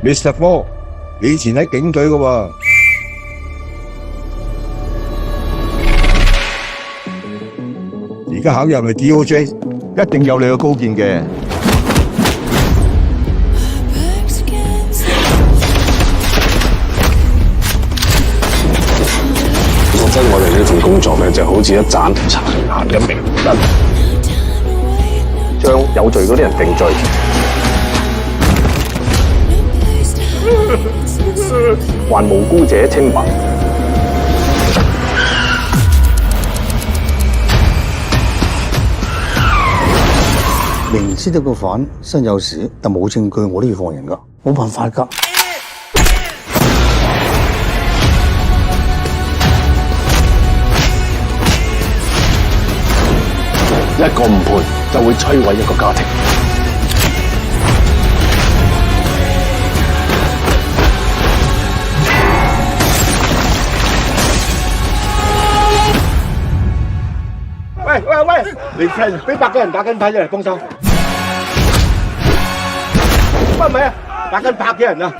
Mr. Four，你以前喺警隊嘅喎。而家考入嚟 DOJ，一定有你嘅高見嘅。覺得我哋呢份工作咧，就好似一盞殘顏嘅明燈，將有罪嗰啲人定罪，還無辜者清白。明知道個犯身有事，但冇證據，我都要放人噶，冇辦法噶。一個誤判就會摧毀一個家庭。喂，你 friend 俾100個人打緊牌，一嚟幫手。乜唔係啊？打緊100幾人啊！